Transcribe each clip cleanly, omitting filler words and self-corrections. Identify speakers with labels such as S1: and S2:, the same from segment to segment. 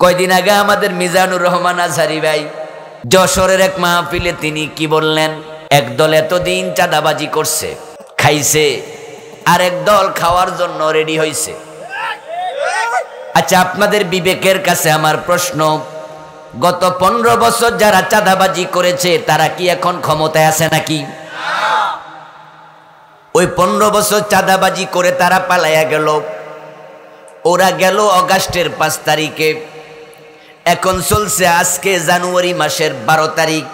S1: কয়দিন আগে আমাদের মিজানুর রহমান আজহারি ভাই যশোরের এক মাহফিলে তিনি কি বললেন, একদল এতদিন চাঁদাবাজি করছে, খাইছে, আর একদল খাওয়ার জন্য রেডি হয়েছে। আচ্ছা, আপনাদের বিবেকের কাছে আমার প্রশ্ন, গত 15 বছর যারা চাঁদাবাজি করেছে তারা কি এখন ক্ষমতায় আছে নাকি? ওই 15 বছর চাঁদাবাজি করে তারা পালাইয়া গেল। ওরা গেল অগাস্টের 5 তারিখে, এখন চলছে আজকে জানুয়ারি মাসের 12 তারিখ।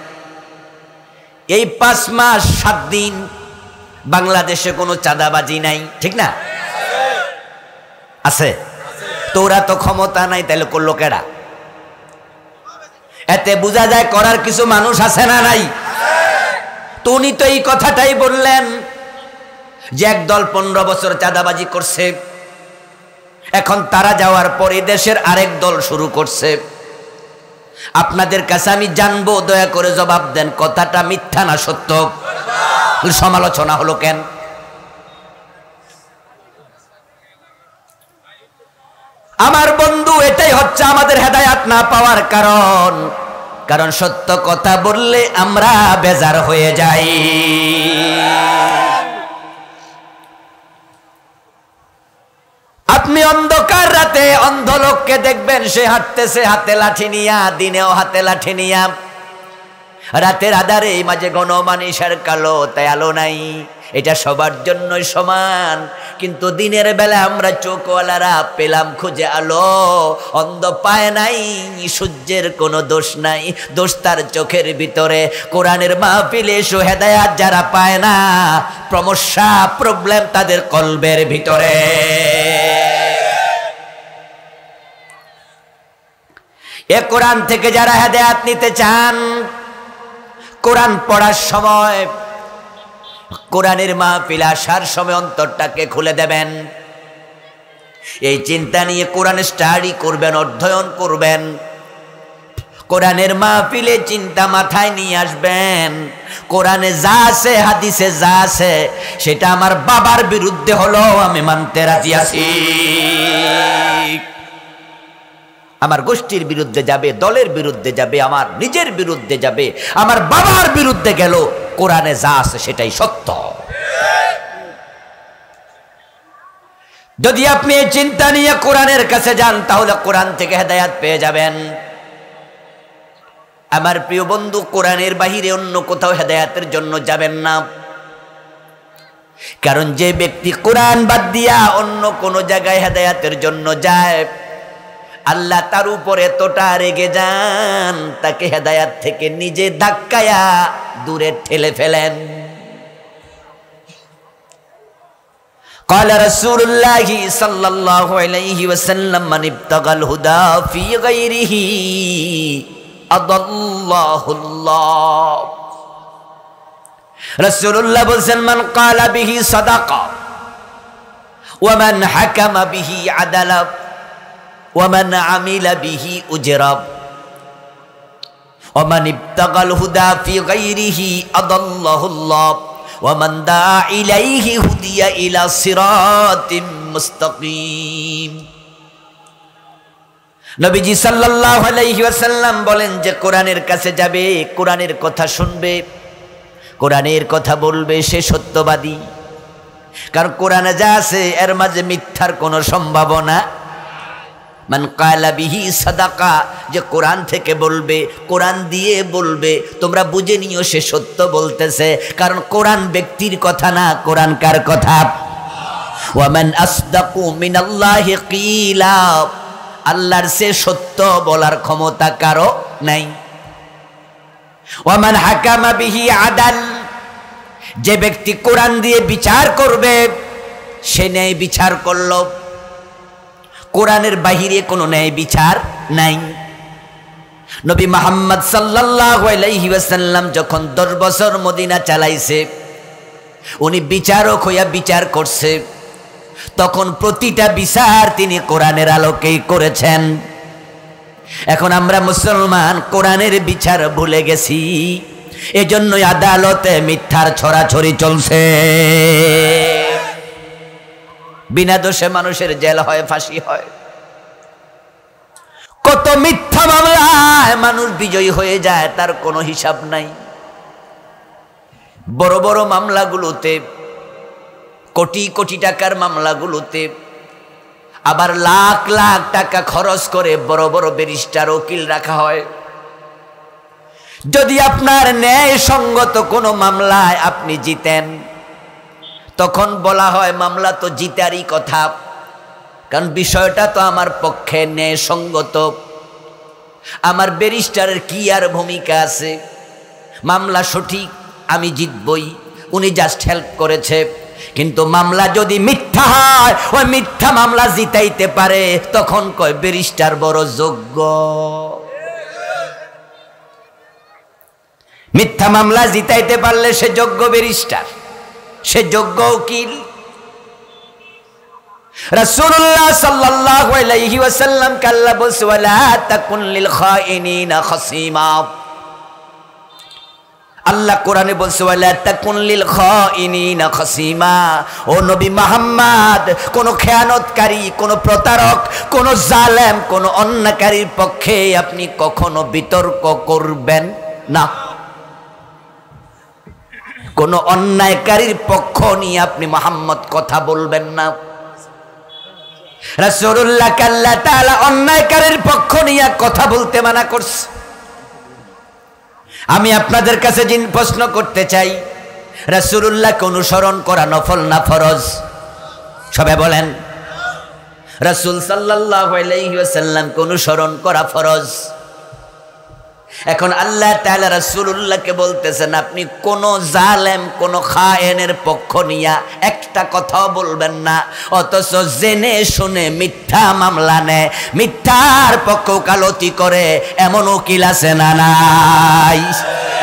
S1: এই 5 মাস 7 দিন বাংলাদেশে কোনো চাঁদাবাজি নাই, ঠিক না? আছে তো, ওরা তো ক্ষমতা নাই, তাহলে করলো কেডা? এতে বোঝা যায় করার কিছু মানুষ আছে না নাই? তো উনি তো এই কথাটাই বললেন যে একদল 15 বছর চাঁদাবাজি করছে, এখন তারা যাওয়ার পরে দেশের আরেক দল শুরু করছে। আপনাদের কাছে আমি জানবো, দয়া করে জবাব দেন, কথাটা মিথ্যা না সত্য? সমালোচনা হলো কেন? আমার বন্ধু, এটাই হচ্ছে আমাদের হেদায়েত না পাওয়ার কারণ। কারণ সত্য কথা বললে আমরা বেজার হয়ে যাই। আপনি অন্ধকার রাতে অন্ধ লোককে দেখবেন, সে হাঁটতেছে হাতে লাঠি নিয়া, দিনেও হাতে লাঠি নিয়া, রাতের আধারে মাঝে ঘন মানুষের কালো, তাই আলো নাই। এটা সবার জন্যই সমান, কিন্তু দিনের বেলা আমরা চোখওয়ালারা পেলাম খুঁজে আলো, অন্ধ পায় নাই। সূর্যের কোনো দোষ নাই, দোষ তার চোখের ভিতরে। কোরআনের মাহফিলে এসো, হেদায়েত যারা পায় না, সমস্যা প্রবলেম তাদের কলবের ভিতরে। এ কোরআন থেকে যারা হেদায়েত নিতে চান, কোরআন পড়ার সময়, কোরআনের মাহফিল আসার সময় অন্তরটাকে খুলে দেবেন। এই চিন্তা নিয়ে কোরআন স্টাডি করবেন, অধ্যয়ন করবেন। কোরআনের মাহফিলে চিন্তা মাথায় নিয়ে আসবেন, কোরআনে যা আছে, হাদিসে যা আছে, সেটা আমার বাবার বিরুদ্ধে হলো আমি মানতে রাজি আছি। আমার গোষ্ঠীর বিরুদ্ধে যাবে, দলের বিরুদ্ধে যাবে, আমার নিজের বিরুদ্ধে যাবে, আমার বাবার বিরুদ্ধে গেল, কোরআনে যা আছে সেটাই সত্য। যদি আপনি এই চিন্তা নিয়ে কোরআনের কাছে যান, তাহলে কোরআন থেকে হেদায়েত পেয়ে যাবেন। আমার প্রিয় বন্ধু, কোরআনের বাহিরে অন্য কোথাও হেদায়েতের জন্য যাবেন না। কারণ যে ব্যক্তি কোরআন বাদ দিয়া অন্য কোনো জায়গায় হেদায়েতের জন্য যায়, আল্লাহ তার উপরে এতটা রেগে যান, তাকে হেদায়েত থেকে নিজে ধাক্কায়া দূরে ঠেলে ফেলেন। قال رسول الله صلى الله عليه وسلم من ابتغى الهدى في غيره أضله الله। রাসূলুল্লাহ বলেন, মান قال به صدقة ومن حكم به عدل ومن عمل به أجرب ومن ابتغى الهدى في غيره أضله الله ومن دعا إليه هدي إلى صراط مستقيم। নবীজি সাল্লাল্লাহু আলাইহি ওয়াসাল্লাম বলেন যে কোরআনের কাছে যাবে, কোরআনের কথা শুনবে, কোরআনের কথা বলবে, সে সত্যবাদী। কারণ কোরআনে যা আছে এর মাঝে মিথ্যার কোনো সম্ভাবনা। মান কালা বিহি সাদাকা, যে কোরআন থেকে বলবে, কোরআন দিয়ে বলবে, তোমরা বুঝে নিও সে সত্য বলতেছে। কারণ কোরআন ব্যক্তির কথা না, কোরআন কার কথা? ওয়ামান আসদাকু মিনাল্লাহি কিলা, আল্লাহর সে সত্য বলার ক্ষমতা কারো নাই। ওয়ামান হাকামা বিহি আদাল, যে ব্যক্তি কোরআন দিয়ে বিচার করবে, সে ন্যায় বিচার করলো। কোরআনের বাহিরে কোনো ন্যায় বিচার নাই। নবী মুহাম্মদ সাল্লাল্লাহু আলাইহি ওয়াসাল্লাম যখন 10 বছর মদিনা চালাইছে, উনি বিচারক হইয়া বিচার করছে, তখন প্রতিটা বিচার তিনি কোরআনের আলোকেই করেছেন। এখন আমরা মুসলমান কোরআনের বিচার ভুলে গেছি, এজন্যই আদালতে মিথ্যার ছড়াছড়ি চলছে। বিনা দোষে মানুষের জেল হয়, ফাঁসি হয়। কত মিথ্যা মামলায় মানুষ বিজয়ী হয়ে যায়, তার কোনো হিসাব নাই। বড় বড় মামলাগুলোতে, কোটি কোটি টাকার মামলাগুলোতে আবার লাখ লাখ টাকা খরচ করে বড় বড় ব্যারিস্টার উকিল রাখা হয়। যদি আপনার ন্যায়সঙ্গত কোনো মামলায় আপনি জিতেন, তখন বলা হয় মামলা তো জিতারই কথা, কারণ বিষয়টা তো আমার পক্ষে ন্যায়সঙ্গত। আমার ব্যারিস্টারের কি আর ভূমিকা আছে, মামলা সঠিক, আমি জিতবই, উনি জাস্ট হেল্প করেছে। কিন্তু মামলা যদি মিথ্যা হয়, ওই মিথ্যা মামলা জিতাইতে পারে, তখন কয় ব্যারিস্টার বড় যোগ্য। মিথ্যা মামলা জিতাইতে পারলে সে যোগ্য ব্যারিস্টার, সে যোগ্য উকিল। রাসূলুল্লাহ সাল্লাল্লাহু আলাইহি ওয়াসাল্লাম কাল্লা বলছে, ওয়ালা তাকুন লিল খাইনিনা খাসিমা। আল্লাহ কোরআনে বলছে, ওয়ালা তাকুন লিল খাইনিনা খাসিমা। ও নবী মুহাম্মদ, কোন খেয়ানতকারী, কোন প্রতারক, কোন জালেম, কোন অন্যায়কারীর পক্ষে আপনি কখনো বিতর্ক করবেন না। কোন অন্যায়কারীর পক্ষ নিয়ে আপনি মুহাম্মদ কথা বলবেন না। রাসূলুল্লাহ আল্লাহ তাআলা অন্যায়কারীর পক্ষ নিয়ে কথা বলতে মানা করছে। আমি আপনাদের কাছে প্রশ্ন করতে চাই, রাসূলুল্লাহকে অনুসরণ করা নফল না ফরজ? সবাই বলেন। রাসূল সাল্লাল্লাহু আলাইহি ওয়াসাল্লামকে অনুসরণ করা ফরজ। এখন আল্লাহ তাআলা রাসূলুল্লাহকে বলতেছেন, আপনি কোন জালেম, কোন খায়েনের পক্ষ নিয়া একটা কথাও বলবেন না। অথচ জেনে শুনে মিথ্যা মামলা নেয়, মিথ্যার পক্ষ ওকালতি করে এমন উকিল আছে না নাই?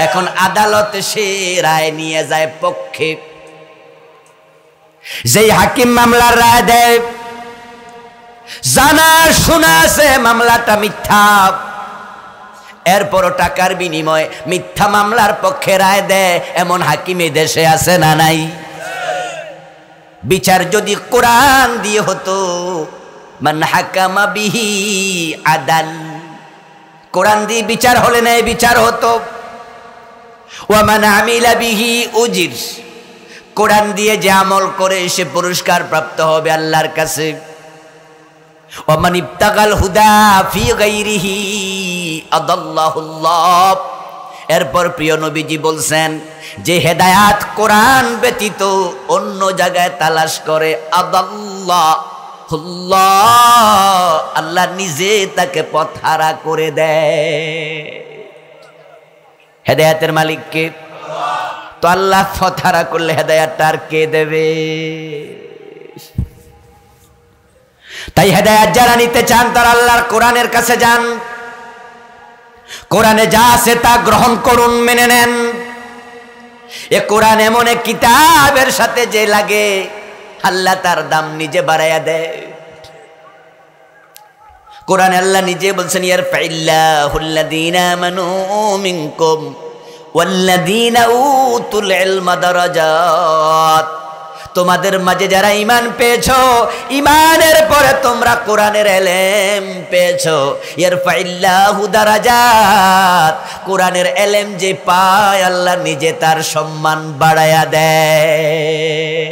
S1: এখন আদালতে সে রায় নিয়ে যায় পক্ষে। যেই হাকিম মামলার রায় দেয়, জানা শোনা আছে মামলাটা মিথ্যা, এরপরও টাকার বিনিময়ে মিথ্যা মামলার পক্ষে রায় দেয়, এমন হাকিম এই দেশে আছে না নাই? বিচার যদি কোরআন দিয়ে হতো, মান হাকামা বিহি আদাল, কোরআন দিয়ে বিচার হলে না বিচার হতো। ওয়া মান আমিলা বিহি উজির, কোরআন দিয়ে যে আমল করে সে পুরস্কার প্রাপ্ত হবে আল্লাহর কাছে। ওমান ইবতাগাল হুদা ফি গায়রিহি আদাল্লাহুল্লাহ। এরপর প্রিয় নবীজি বলছেন, যে হেদায়াত কোরআন ব্যতীত অন্য জায়গায় তালাশ করে, আদাল্লাহুল্লাহ, আল্লাহ নিজে তাকে পথহারা করে দেয়। হেদায়াতের মালিক কে? তো আল্লাহ পথহারা করলে হেদায়াতটা আর কে দেবে? তাই হেদায়াত যারা নিতে চান তারা আল্লাহর কোরআনের কাছে যান, কোরআনে যা আছে তা গ্রহণ করুন, মেনে নেন। এ কোরআন এমন এক কিতাবের সাথে যে লাগে, আল্লাহ তার দাম নিজে বাড়াইয়া দেয়। কোরআনে আল্লাহ নিজে বলছেন, ইয়ারফাইল্লাহুল্লাযীনা আমানু মিনকুম ওয়াল্লাযীনা উতুল ইলমা দারাজাত। তোমাদের মাঝে যারা ঈমান পেয়েছো, ঈমানের পরে তোমরা কোরআনের ইলম পেয়েছো। ইয়ারফাইল্লাহু দারাজাত, কোরআনের ইলম যে পায় আল্লাহ নিজে তার সম্মান বাড়ায়া দেয়।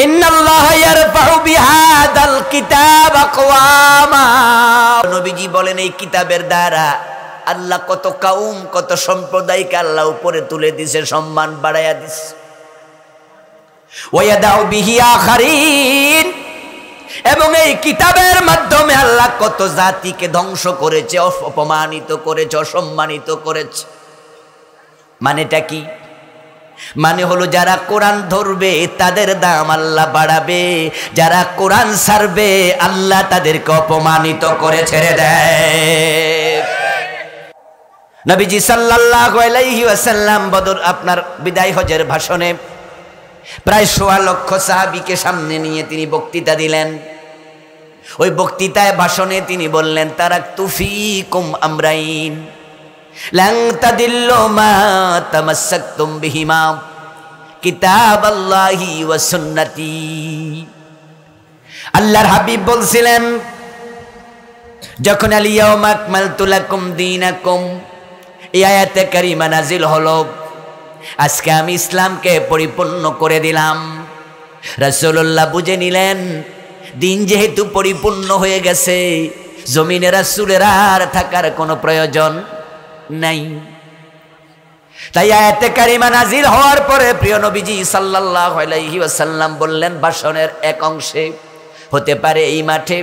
S1: ইন্নাল্লাহা ইয়ারফাউ বিহাদাল কিতাব আকওয়ামা। নবীজি বলেন, এই কিতাবের দ্বারা আল্লাহ কত কাউম, কত সম্প্রদায়কে আল্লাহ উপরে তুলে দিছে, সম্মান বাড়াইয়া দিছে। ওয়ায়াদাউ বিহি আখারিন, এবং এই কিতাবের মাধ্যমে আল্লাহ কত জাতিকে ধ্বংস করেছে, অপমানিত করেছে, অসম্মানিত করেছে। মানেটা কি? মানে হলো যারা কোরআন ধরবে তাদের দাম আল্লাহ বাড়াবে, যারা কোরআন ছাড়বে আল্লাহ তাদেরকে অপমানিত করে ছেড়ে দেয়। নবীজি সাল্লাল্লাহু আলাইহি ওয়াসাল্লাম বদর আপনার বিদায় হজের ভাষণে প্রায় ১৬ লক্ষ সাহাবীকে সামনে নিয়ে তিনি বক্তৃতা দিলেন। ওই বক্তৃতায় ভাষণে তিনি বললেন, তারাকতু ফীকুম আমরাইন লান তাদিল্লু মা তামাসসাকতুম বিহিমা কিতাবাল্লাহি ওয়া সুন্নতি। আল্লাহর হাবিব বলছিলেন যখন আল ইয়াউমা আকমালতু লাকুম দীনাকুম, এই আয়াতে কারিমা নাজিল হলো, আজকে আমি ইসলামকে পরিপূর্ণ করে দিলাম। রাসূলুল্লাহ বুঝে নিলেন দিন যেহেতু পরিপূর্ণ হয়ে গেছে, জমিনে রাসূলের আর থাকার কোনো প্রয়োজন নাই। তাই আয়াতে কারিমা নাজিল হওয়ার পরে প্রিয় নবীজি সাল্লাল্লাহু আলাইহি ওয়াসাল্লাম বললেন ভাষণের এক অংশে, হতে পারে এই মাঠে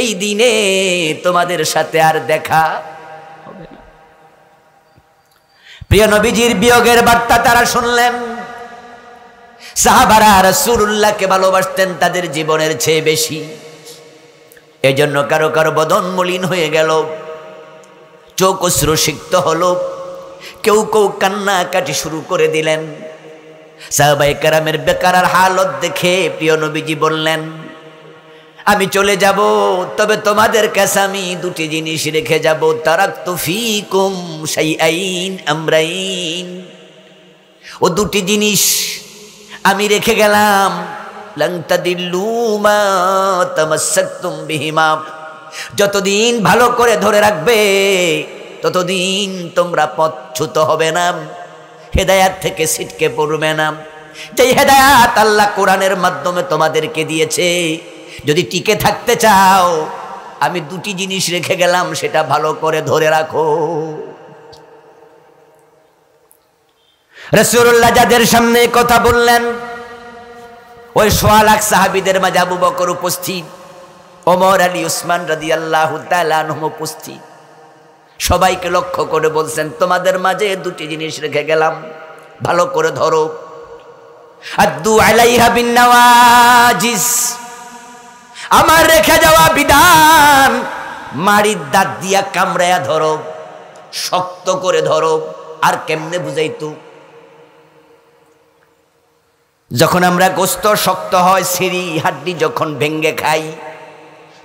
S1: এই দিনে তোমাদের সাথে আর দেখা হবে না। প্রিয় নবীজির বিয়োগের বার্তা তারা শুনলেন। সাহাবারা রাসূলুল্লাহকে ভালোবাসতেন তাদের জীবনের চেয়ে বেশি। এজন্য কারো কারো বদন মলিন হয়ে গেল, চোখ অশ্রুসিক্ত হলো, কেউ কেউ কান্নাকাটি শুরু করে দিলেন। সাহাবায়ে কেরামের বেকারার হালত দেখে প্রিয় নবীজি বললেন, আমি চলে যাব, তবে তোমাদের কাছে আমি দুটি জিনিস রেখে যাব। তারাকতু ফীকুম শাইআইন আমরাইন, ও দুটি জিনিস আমি রেখে গেলাম। লান তাদিল্লু মা তামাসসাকতুম বিহিমা, যতদিন ভালো করে ধরে রাখবে ততদিন তোমরা পথচ্যুত হবে না, হেদায়াত থেকে ছিটকে পড়বে না। যেই হেদায়াত আল্লাহ কোরআনের মাধ্যমে তোমাদেরকে দিয়েছে, যদি টিকে থাকতে চাও আমি দুটি জিনিস রেখে গেলাম, সেটা ভালো করে ধরে রাখো। রাসূলুল্লাহ যাদের সামনে কথা বললেন, ওই ১৬ লাখ সাহাবীদের মাঝে আবু বকর উপস্থিত, ওমর, আলী, উসমান রাদিয়াল্লাহু তাআলা আনহুম উপস্থিত। সবাইকে লক্ষ্য করে বলছেন, তোমাদের মাঝে দুটি জিনিস রেখে গেলাম, ভালো করে ধরো। আদ্দু আলাইহা বিন নওয়াজিস, আমার রেখে যাওয়া বিধান মাড়ির দাঁত দিয়া কামড়ায়া ধরো, শক্ত করে ধরো। আর কেমনে বুঝাইতো? যখন আমরা গোস্ত শক্ত হয়, সিঁড়ি হাড্ডি যখন ভেঙ্গে খাই,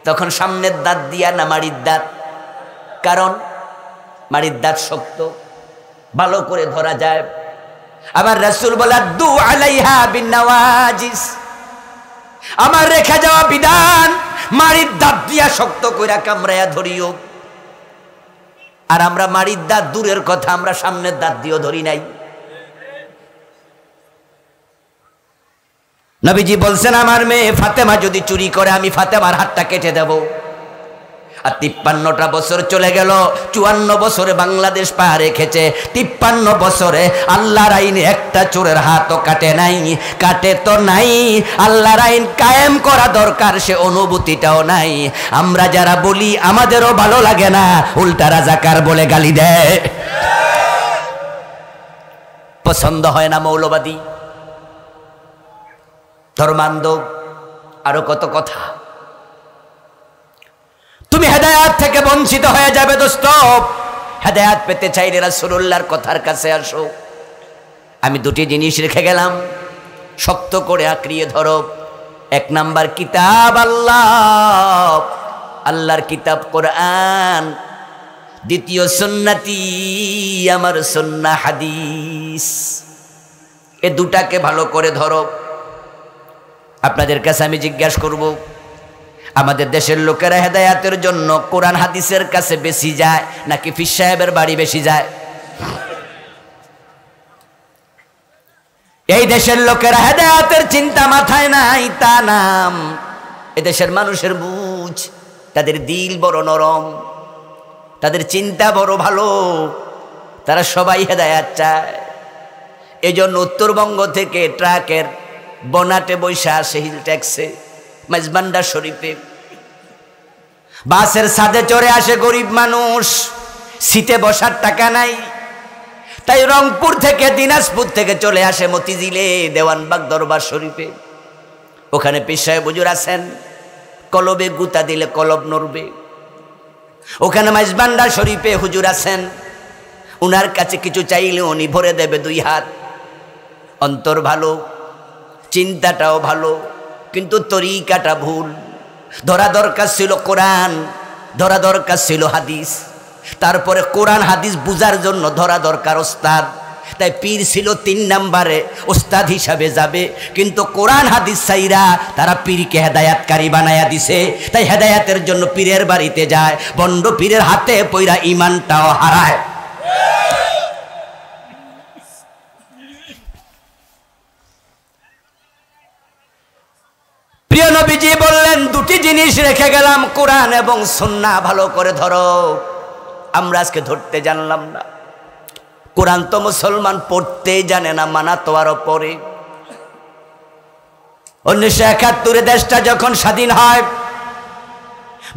S1: তখন সামনের দাঁত দিয়া না মাড়ির দাঁত? কারণ মাড়ির দাঁত শক্ত, ভালো করে ধরা যায়। আমার রাসূল বলে আদ্দু আলাইহা বিন নওয়াজিস, আমার রেখে যাওয়া বিধান মাড়ির দাঁত দিয়া শক্ত কইরা কামড়ায়া ধরিও। আর আমরা মাড়ির দাঁত দূরের কথা, আমরা সামনের দাঁত দিয়েও ধরি নাই। নবীজি বলছেন, আমার মেয়ে ফাতেমা যদি চুরি করে আমি ফাতেমার হাতটা কেটে দেব। আর ৫৩টা বছর চলে গেল, ৫৪ বছরে বাংলাদেশ পা রেখেছে, ৫৩ বছরে আল্লাহর আইনে একটা চোরের হাতও কাটে নাই। কাটে তো নাই, আল্লাহর আইন কায়েম করা দরকার, সে অনুভূতিটাও নাই। আমরা যারা বলি আমাদেরও ভালো লাগে না, উল্টা রাজাকার বলে গালি দেয়। পছন্দ হয় না মৌলবাদী, ধর্মান্ধ, আরো কত কথা। তুমি হেদায়াত থেকে বঞ্চিত হয়ে যাবে দোস্ত। হেদায়াত পেতে চাইলে রাসূলুল্লাহর কথার কাছে আসো। আমি দুটি জিনিস রেখে গেলাম, শক্ত করে আঁকড়িয়ে ধরো। এক নাম্বার কিতাব আল্লাহ, আল্লাহর কিতাব কোরআন। দ্বিতীয় সুন্নতি, আমার সুন্নাহ হাদিস। এ দুটাকে ভালো করে ধরো। আপনাদের কাছে আমি জিজ্ঞাসা করব, আমাদের দেশের লোকেরা হেদায়াতের জন্য কোরআন হাদিসের কাছে বেশি যায় নাকি পীর সাহেবের বাড়ি বেশি যায়? এই দেশের লোকেরা হেদায়াতের চিন্তা মাথায় নাই তা নাম। এদেশের মানুষের বুঝ, তাদের দিল বড় নরম, তাদের চিন্তা বড় ভালো, তারা সবাই হেদায়াত চায়। এই জন্য উত্তরবঙ্গ থেকে ট্রাকের বনাটে বৈশা আসে, হিল ট্যাক্সে, মেজবান্ডার শরীফে, বাসের ছাদে চড়ে আসে গরিব মানুষ, সিটে বসার টাকা নাই। তাই রংপুর থেকে, দিনাজপুর থেকে চলে আসে মতিঝিলে, দেওয়ানবাগ দরবার শরীফে। ওখানে পীর সাহেব হুজুর আছেন, কলবে গুতা দিলে কলব নড়বে। ওখানে মেজবান্ডার শরীফে হুজুর আছেন, উনার কাছে কিছু চাইলে উনি ভরে দেবে 2 হাত। অন্তর ভালো, চিন্তাটাও ভালো, কিন্তু তরিকাটা ভুল। ধরা দরকার ছিল কোরআন, ধরা দরকার ছিল হাদিস। তারপরে কোরআন হাদিস বুঝার জন্য ধরা দরকার ওস্তাদ। তাই পীর ছিল 3 নম্বরে, ওস্তাদ হিসাবে যাবে। কিন্তু কোরআন হাদিস সাইরা তারা পীরকে হেদায়াতকারী বানায়া দিছে। তাই হেদায়াতের জন্য পীরের বাড়িতে যায়, বন্ড পীরের হাতে পইরা ইমানটাও হারায়। প্রিয় নবীজি বললেন, 2টি জিনিস রেখে গেলাম, কোরআন এবং সুন্নাহ ভালো করে ধরো। আমরা আজকে ধরতে জানলাম না। কোরআন তো মুসলমান পড়তেই জানে না, মানা তো আরো পরে। 1971 দেশটা যখন স্বাধীন হয়,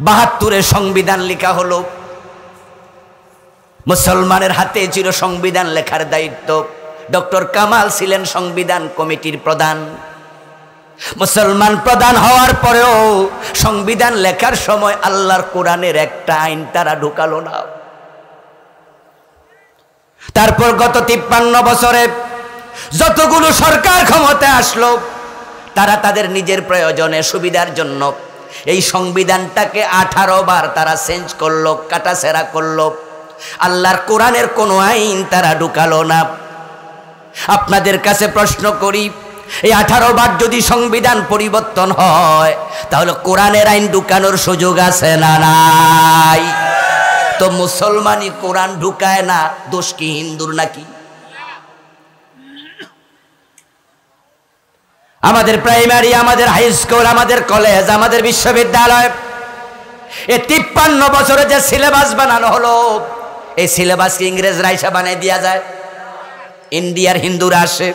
S1: 72 সংবিধান লেখা হলো। মুসলমানের হাতে ছিল সংবিধান লেখার দায়িত্ব। ডক্টর কামাল ছিলেন সংবিধান কমিটির প্রধান। মুসলমান প্রধান হওয়ার পরেও সংবিধান লেখার সময় আল্লাহর কোরআনের একটা আইন তারা ঢুকালো না। তারপর গত 53 বছরে যতগুলো সরকার ক্ষমতায় আসলো, তারা তাদের নিজের প্রয়োজনে সুবিধার জন্য এই সংবিধানটাকে 18 বার তারা চেঞ্জ করলো, কাটাছেঁড়া করলো। আল্লাহর কোরআনের কোনো আইন তারা ঢুকালো না। আপনাদের কাছে প্রশ্ন করি, এই 18 বার যদি সংবিধান পরিবর্তন হয়, তাহলে কোরআনের আইন ঢুকানোর সুযোগ আছে না নাই? তো মুসলমানই কোরআন ঢুকায় না, দোষ কি হিন্দুর নাকি? আমাদের প্রাইমারি, আমাদের হাই স্কুল, আমাদের কলেজ, আমাদের বিশ্ববিদ্যালয়, এই 53 বছরে যে সিলেবাস বানানো হলো, এই সিলেবাসকে ইংরেজরা এসে বানিয়ে দেওয়া যায়? ইন্ডিয়ার হিন্দুরা আসে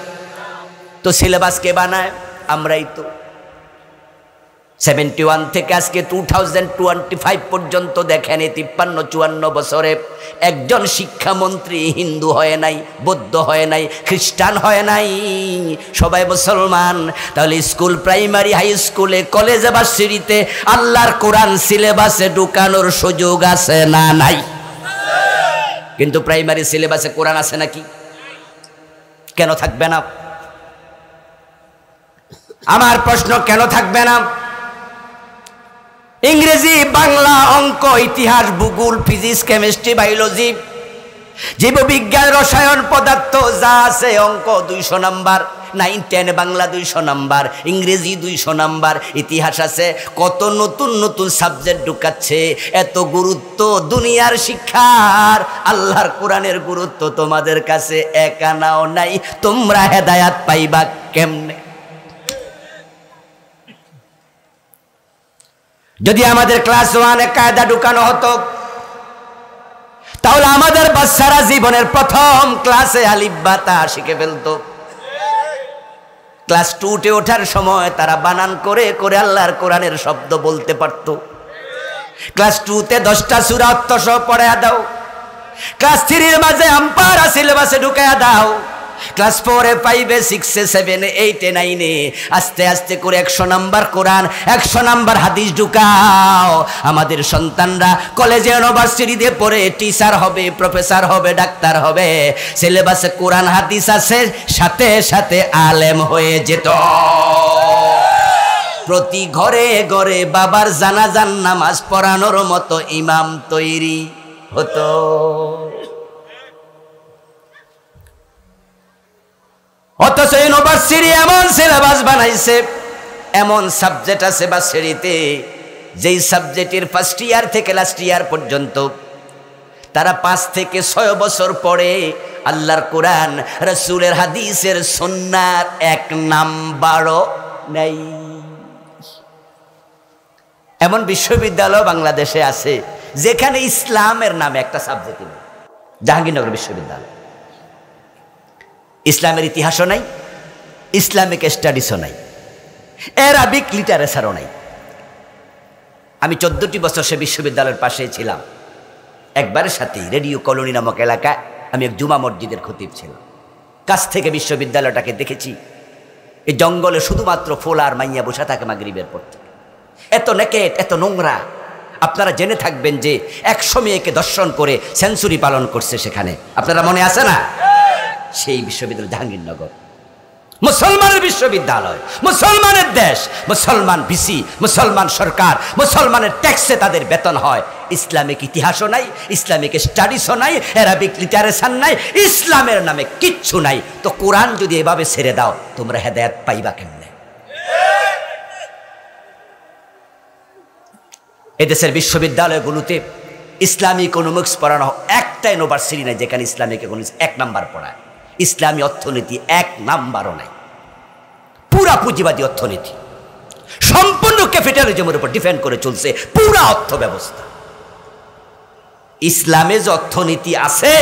S1: তো সিলেবাস কে বানায়? আমরাই তো। 71 থেকে আজকে 2025 পর্যন্ত দেখেন, এই 53-54 বছরে একজন শিক্ষামন্ত্রী হিন্দু হয় নাই, বৌদ্ধ হয় নাই, খ্রিস্টান হয় নাই, সবাই মুসলমান। তাহলে স্কুল, প্রাইমারি, হাই স্কুলে, কলেজে, ভার্সিটিতে আল্লাহর কোরআন সিলেবাসে ঢুকানোর সুযোগ আছে না নাই? কিন্তু প্রাইমারি সিলেবাসে কোরআন আছে নাকি? কেন থাকবে না? আমার প্রশ্ন, কেন থাকবে না? ইংরেজি, বাংলা, অঙ্ক, ইতিহাস, ভূগোল, ফিজিক্স, কেমিস্ট্রি, বায়োলজি, জীববিজ্ঞান, রসায়ন, পদার্থ যা আছে, অঙ্ক 200 নাম্বার, 9, 10 বাংলা 200 নাম্বার, ইংরেজি 200 নাম্বার, ইতিহাস আছে। কত নতুন নতুন সাবজেক্ট ঢুকাচ্ছে। এত গুরুত্ব দুনিয়ার শিক্ষার, আল্লাহর কোরআনের গুরুত্ব তোমাদের কাছে এক আনাও নাই। তোমরা হেদায়াত পাইবা কেমনে? যদি আমাদের ক্লাস 1-এ কায়দা ঢুকানো হতো, তাহলে আমাদের বাচ্চারা জীবনের প্রথম ক্লাসে আলিফ বা তা শিখে ফেলতো। ক্লাস 2-তে ওঠার সময় তারা বানান করে করে আল্লাহর কোরআনের শব্দ বলতে পারতো। ক্লাস 2-তে 10টা সূরা অর্থসহ পড়ায়া দাও। ক্লাস 3-এর মাঝে আম্পারা সিলেবাসে ঢুকায়া দাও। ক্লাস 4-এ, 5-এ, 6-এ, 7-এ, 8-এ, 9-এ আস্তে আস্তে করে 100 নাম্বার কোরআন, 100 নাম্বার হাদিস ঢুকাও। আমাদের সন্তানরা কলেজে, ইউনিভার্সিটিতে পড়ে টিচার হবে, প্রফেসর হবে, ডাক্তার হবে। সিলেবাসে কোরআন হাদিস আছে, সাথে সাথে আলেম হয়ে যেত। প্রতি ঘরে ঘরে বাবার জানাজার নামাজ পড়ানোর মতো ইমাম তৈরি হতো। অথচ ইউনিভার্সিটি এমন সিলেবাস বানাইছে, এমন সাবজেক্ট আছে ভার্সিটিতে, যেই সাবজেক্টের ফার্স্ট ইয়ার থেকে লাস্ট ইয়ার পর্যন্ত তারা 5 থেকে 6 বছর পরে আল্লাহর কোরআন, রাসূলের হাদিসের সুন্নাহর 1 নাম্বারও নেই। এমন বিশ্ববিদ্যালয় বাংলাদেশে আছে যেখানে ইসলামের নামে একটা সাবজেক্ট নেই। জাহাঙ্গীরনগর বিশ্ববিদ্যালয়। ইসলামের ইতিহাসও নাই, ইসলামিক স্টাডিজও নাই, অ্যারাবিক লিটারেচারও নাই। আমি 14টি বছর সে বিশ্ববিদ্যালয়ের পাশে ছিলাম। একবারের সাথেই রেডিও কলোনি নামক এলাকায় আমি এক জুমা মসজিদের খতিব ছিলাম। কাছ থেকে বিশ্ববিদ্যালয়টাকে দেখেছি। এই জঙ্গলে শুধুমাত্র ফোলা আর মাইয়া বসে থাকে মাগরিবের পর থেকে। এত নেকেট, এত নোংরা। আপনারা জেনে থাকবেন যে 100 মেয়েকে দর্শন করে সেঞ্চুরি পালন করছে সেখানে, আপনারা মনে আছে না? সেই বিশ্ববিদ্যালয় জাহাঙ্গীরনগর। মুসলমানের বিশ্ববিদ্যালয়, মুসলমানের দেশ, মুসলমান ভিসি, মুসলমান সরকার, মুসলমানের ট্যাক্সে তাদের বেতন হয়। ইসলামিক ইতিহাসও নাই, ইসলামিক স্টাডিজও নাই, অ্যারাবিক লিটারেচার নাই, ইসলামের নামে কিচ্ছু নাই। তো কোরআন যদি এভাবে ছেড়ে দাও, তোমরা হেদায়েত পাইবা কেমনে? এদেশের বিশ্ববিদ্যালয়গুলোতে ইসলামিক ইকোনমিক্স পড়ানো একটা ইউনিভার্সিটি নাই যেখানে ইসলামিক ইকোনমিক্স 1 নাম্বার পড়ায়। ইসলামী অর্থনীতি 1 নাম্বারও নাই। পুরা পুঁজিবাদী অর্থনীতি, সম্পূর্ণ ক্যাপিটালিজমের উপর ডিপেন্ড করে চলছে পুরা অর্থ ব্যবস্থা। ইসলামে যে অর্থনীতি আছে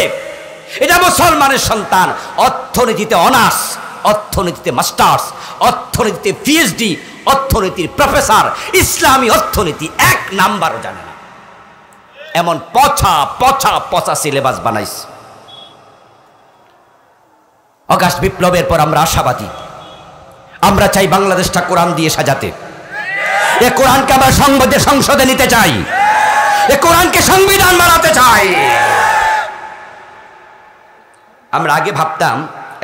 S1: এটা মুসলমানের সন্তান অর্থনীতিতে অনার্স, অর্থনীতিতে মাস্টার্স, অর্থনীতিতে পিএইচডি, অর্থনীতির প্রফেসর, ইসলামী অর্থনীতি 1 নাম্বারও জানে না। এমন পচা পচা পচা সিলেবাস বানাইছে। অগাস্ট বিপ্লবের পর আমরা আশাবাদী, আমরা চাই বাংলাদেশটা কোরআন দিয়ে সাজাতে। এ কোরআনকে আমরা সংসদে নিতে চাই, এ কোরআনকে সংবিধান বানাতে চাই। আমরা আগে ভাবতাম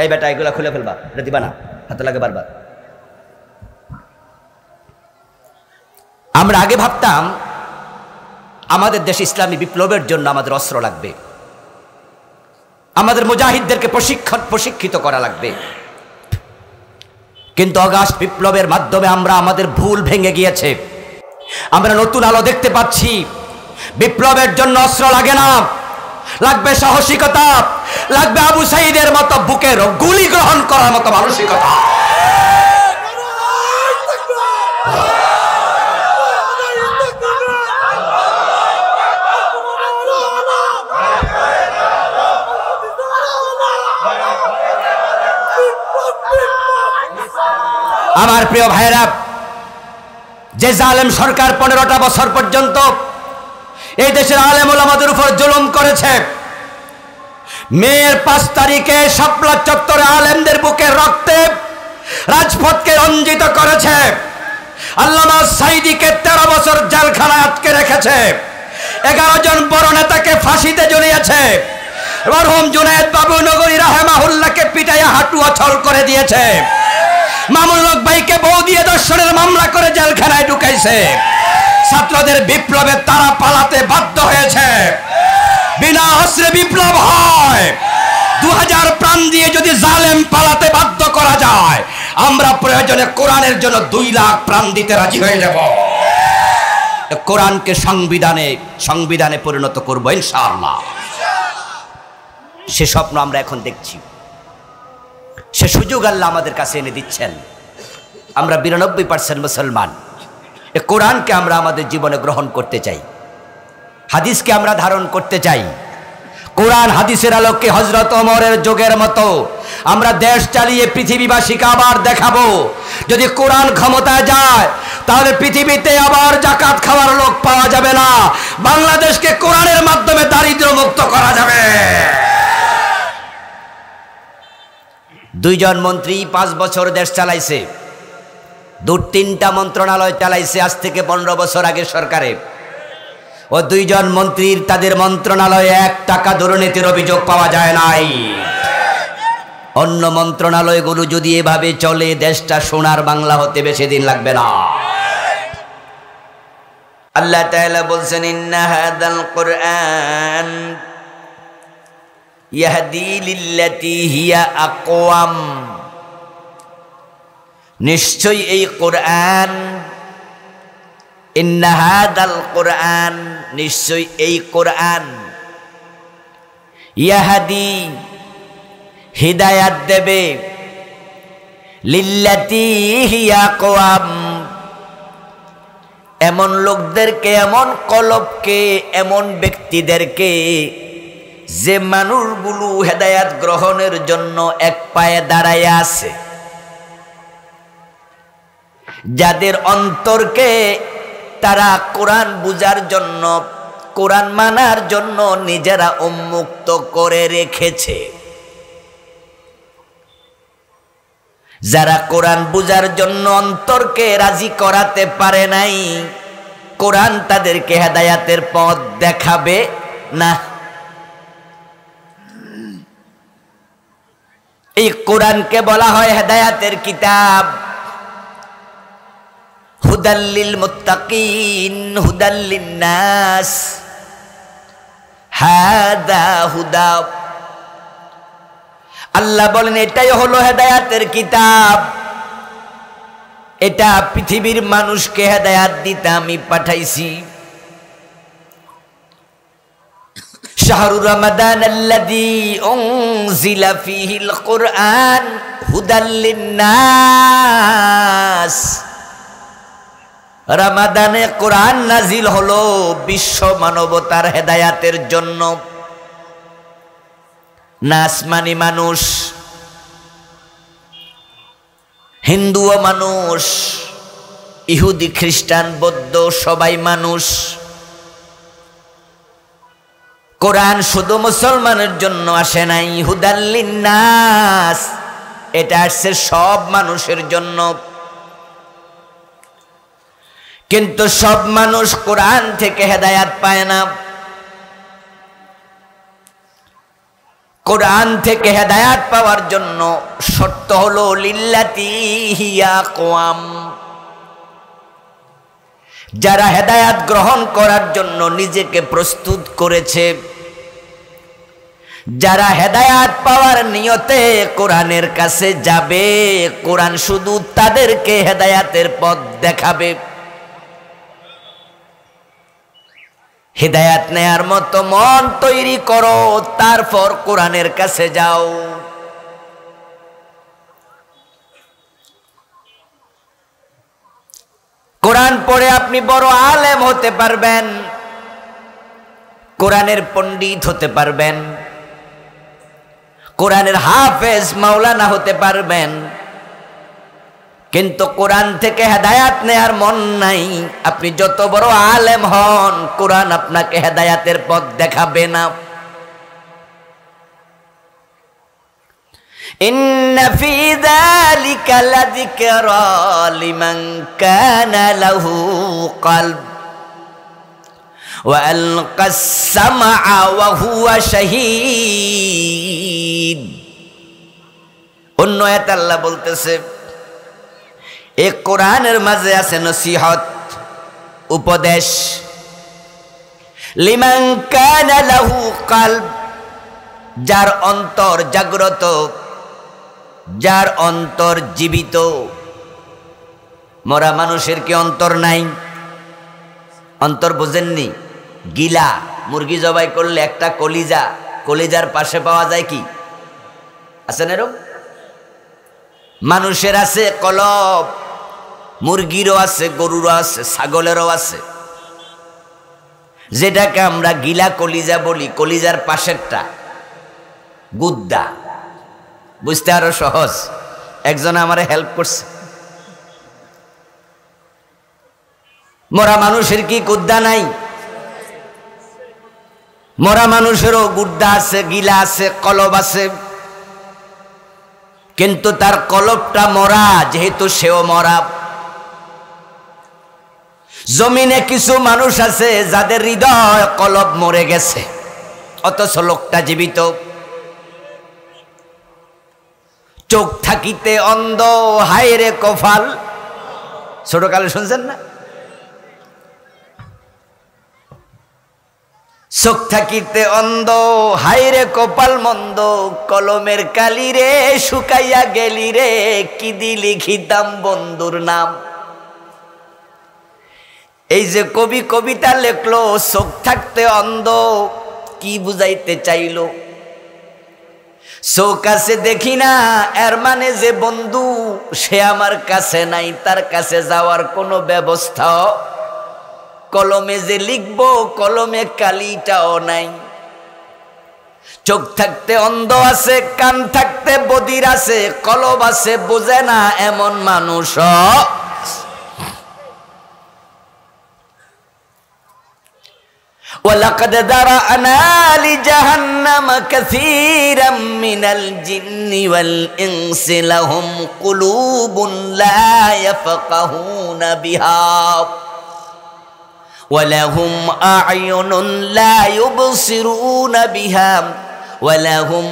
S1: এই বেটা এগুলা খুলে ফেলবা, এটা দিবা না, হাতে লাগে বারবার। আমরা আগে ভাবতাম আমাদের দেশে ইসলামী বিপ্লবের জন্য আমাদের অস্ত্র লাগবে, আমাদের মুজাহিদদেরকে প্রশিক্ষিত করা লাগবে। কিন্তু অগাস্ট বিপ্লবের মাধ্যমে আমরা আমাদের ভুল ভেঙে গিয়েছে। আমরা নতুন আলো দেখতে পাচ্ছি। বিপ্লবের জন্য অস্ত্র লাগে না, লাগবে সাহসিকতা, লাগবে আবু সাঈদের মতো বুকের গুলি গ্রহণ করার মতো মানসিকতা। আমার প্রিয় ভাইরা, যে জালেম সরকার 15টা বছর পর্যন্ত এই দেশের আলেম ওলামাদের উপর জুলুম করেছে, মেয়ের 5 তারিখে শাপলা চত্বরে আলেমদের বুকে রক্তে রাজপথকে রঞ্জিত করেছে, আল্লামা সাঈদীকে 13 বছর জেলখানায় আটকে রেখেছে, 11 জন বড় নেতাকে ফাঁসিতে ঝুলিয়েছে, মরহুম জুনায়েদ বাবু নগরী রাহেমাহুল্লাহকে পিটাইয়া হাঁটু অচল করে দিয়েছে, মামুনুল হক ভাইকে বউ দিয়ে ধর্ষণের মামলা করে জেলখানায় ঢুকাইছে। ছাত্রদের বিপ্লবে তারা পালাতে বাধ্য হয়েছে। বিনা অস্ত্রে বিপ্লব হয়। 2000 প্রাণ দিয়ে যদি জালেম পালাতে বাধ্য করা যায়, আমরা প্রয়োজনে কোরআনের জন্য 2 লাখ প্রাণ দিতে রাজি হয়ে যাব। কোরআনকে সংবিধানে পরিণত করব ইনশাআল্লাহ। সে স্বপ্ন আমরা এখন দেখছি, সে সুযোগ আল্লাহ আমাদের কাছে এনে দিচ্ছেন। আমরা 92% মুসলমান। এ কোরআনকে আমরা আমাদের জীবনে গ্রহণ করতে চাই, হাদিসকে আমরা ধারণ করতে চাই। কোরআন হাদিসের আলোকে হযরত ওমরের যুগের মতো আমরা দেশ চালিয়ে পৃথিবীবাসীকে আবার দেখাবো। যদি কোরআন ক্ষমতায় যায় তাহলে পৃথিবীতে আবার যাকাত খাওয়ার লোক পাওয়া যাবে না। বাংলাদেশকে কোরআনের মাধ্যমে দারিদ্র মুক্ত করা যাবে। 2 জন মন্ত্রী 5 বছর দেশ চালাইছে, 2-3টা মন্ত্রণালয় চালাইছে আজ থেকে 15 বছর আগে সরকারে। ও 2 জন মন্ত্রীর তাদের মন্ত্রণালয়ে 1 টাকা দুর্নীতির অভিযোগ পাওয়া যায় নাই। অন্য মন্ত্রণালয়গুলো যদি এভাবে চলে, দেশটা সোনার বাংলা হতে বেশি দিন লাগবে না। আল্লাহ তাআলা বলছেন, ইন্না হাযাল কুরআন ইয়াহদি লিল্লাতি হিয়া আকওয়াম। নিশ্চয়ই এই কোরআন, ইন্না হাযাল কুরআন, নিশ্চয়ই এই কোরআন, ইয়াহদি হিদায়াত দেবে, লিল্লাতি হিয়া আকওয়াম, এমন লোকদেরকে, এমন কলবকে, এমন ব্যক্তিদেরকে যে মানুষগুলো হেদায়াত গ্রহণের জন্য এক পায়ে দাঁড়াইয়া আছে, যাদের অন্তরকে তারা কোরআন বুঝার জন্য, কোরআন মানার জন্য নিজেরা উন্মুক্ত করে রেখেছে। যারা কোরআন বুঝার জন্য অন্তরকে রাজি করাতে পারে নাই, কোরআন তাদেরকে হেদায়াতের পথ দেখাবে না। এই কোরআনকে বলা হয় হেদায়াতের কিতাব। হুদাল্লিল মুত্তাকিন হুদাল্লিন নাস, হাদা হুদা। আল্লাহ বলেন এটাই হলো হেদায়াতের কিতাব, এটা পৃথিবীর মানুষকে হেদায়াত দিতে আমি পাঠাইছি। শাহরু রমাদান আল্লাযী উনজিলা ফীহিল কুরআন হুদাল লিন্নাস। রমাদানে কোরআন নাজিল হলো বিশ্ব মানবতার হেদায়াতের জন্য। নাস মানে মানুষ, হিন্দু ও মানুষ, ইহুদি খ্রিস্টান বৌদ্ধ সবাই মানুষ। কোরআন শুধু মুসলমানের জন্য আসে নাই, হুদাল লিন্নাস, এটা আসছে সব মানুষের জন্য। কিন্তু সব মানুষ কোরআন থেকে হেদায়াত পায় না। কোরআন থেকে হেদায়াত পাওয়ার জন্য শর্ত হলো লিল্লাতি হিয়া আকওয়াম। যারা হেদায়াত গ্রহণ করার জন্য নিজেকে প্রস্তুত করেছে, যারা হেদায়াত পাওয়ার নিয়তে কোরআনের কাছে যাবে, কোরআন শুধু তাদেরকে হেদায়াতের পথ দেখাবে। হিদায়াত নেয়ার মতো মন তৈরি করো, তারপর কোরআনের কাছে যাও। কোরআন পড়ে আপনি বড় আলেম হতে পারবেন, কোরআনের পণ্ডিত হতে পারবেন, কোরআনের হাফেজ মাওলানা হতে পারবেন। কিন্তু কোরআন থেকে হেদায়াত নেয়ার মন নাই, আপনি যত বড় আলেম হন, কোরআন আপনাকে হেদায়াতের পথ দেখাবে না। ইন্না ফি যালিকা লাযিকরা লিমান কানা লাহু কলব ওয়া আলকাস সামআ ওয়া হুয়া শাহীদ। অন্য আয়াত আল্লাহ বলতেছে এই কোরআনের মাঝে আছে নসিহত, উপদেশ। লিমান কানা লাহু কলব, যার অন্তর জাগ্রত, যার অন্তর জীবিত। মরা মানুষের কি অন্তর নাই? অন্তর বুঝেননি? গিলা মুরগি জবাই করলে একটা কলিজা, কলিজার পাশে পাওয়া যায় কি? আছে না এরকম? মানুষের আছে কলব, মুরগিরও আছে, গরুরও আছে, ছাগলেরও আছে। যেটাকে আমরা গিলা কলিজা বলি, কলিজার পাশেরটা গুদ্দা। বুঝতে আরো সহজ। একজন আমারে হেল্প করছে। মরা মানুষের কি গুদ্দা নাই? মরা মানুষেরও গুদ্দা আছে, গিলা আছে, কলব আছে। কিন্তু তার কলবটা মরা, যেহেতু সেও মরা। জমিনে কিছু মানুষ আছে যাদের হৃদয় কলব মরে গেছে, অথচ লোকটা জীবিত। চোখ থাকিতে অন্ধ, হায় রে কপাল। ছোটকালে শুনছেন না? চোখ থাকিতে অন্ধ, হায় রে কপাল মন্দ, কলমের কালি রে শুকাইয়া গেলি রে, কি দি লিখিতাম বন্ধুর নাম। এই যে কবি কবিতা লেখলো, চোখ থাকতে অন্ধ, কি বুঝাইতে চাইলো? চোখ আছে দেখি না, এর মানে যে বন্ধু সে আমার কাছে নাই, তার কাছে যাওয়ার কোনো ব্যবস্থা। কলমে যে লিখবো, কলমে কালিটাও নাই। চোখ থাকতে অন্ধ আছে, কান থাকতে বধির আছে, কলব আছে বোঝে না এমন মানুষ। ওয়ালাকাদ দারা'না লিজাহান্নামা কাসীরাম মিনাল জিন্নি ওয়াল ইনসি লাহুম কুলুবুন লা ইয়াফকাহুনা বিহা ওয়া লাহুম আ'য়ুনুন লা ইউবসিরুনা বিহা ওয়ালাহুম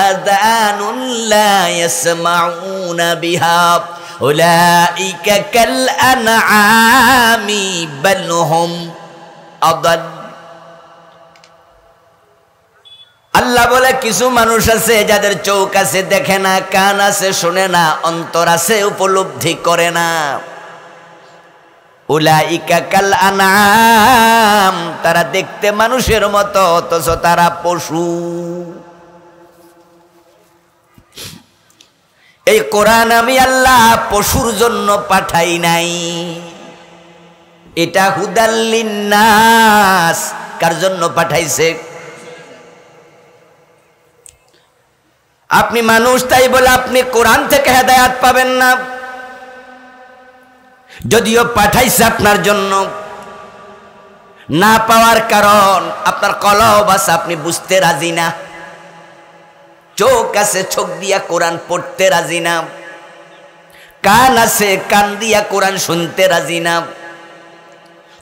S1: আযানুন লা ইয়াসমাউনা বিহা উলাইকা কাল আনআমি বাল হুম আদাল। আল্লাহ বলে কিছু মানুষ আছে যাদের চোখ আছে দেখে না, কান আছে শোনে না, অন্তর আছে উপলব্ধি করে না। উলাইকা কাল আনআম, তারা দেখতে মানুষের মতো অথচ তারা পশু। এই কোরআন আমি আল্লাহ পশুর জন্য পাঠাই নাই, এটা হুদাল লিন্নাস। কার জন্য পাঠাইছে? আপনি মানুষ তাই বলে আপনি কোরআন থেকে হেদায়েত পাবেন না, যদিও পাঠাইছে আপনার জন্য। না পাওয়ার কারণ আপনার কলব আছে, আপনি বুঝতে রাজি না। চোখ আছে, চোখ দিয়া কোরআন পড়তে রাজি না। কান আছে, কান দিয়া কোরআন শুনতে রাজি না।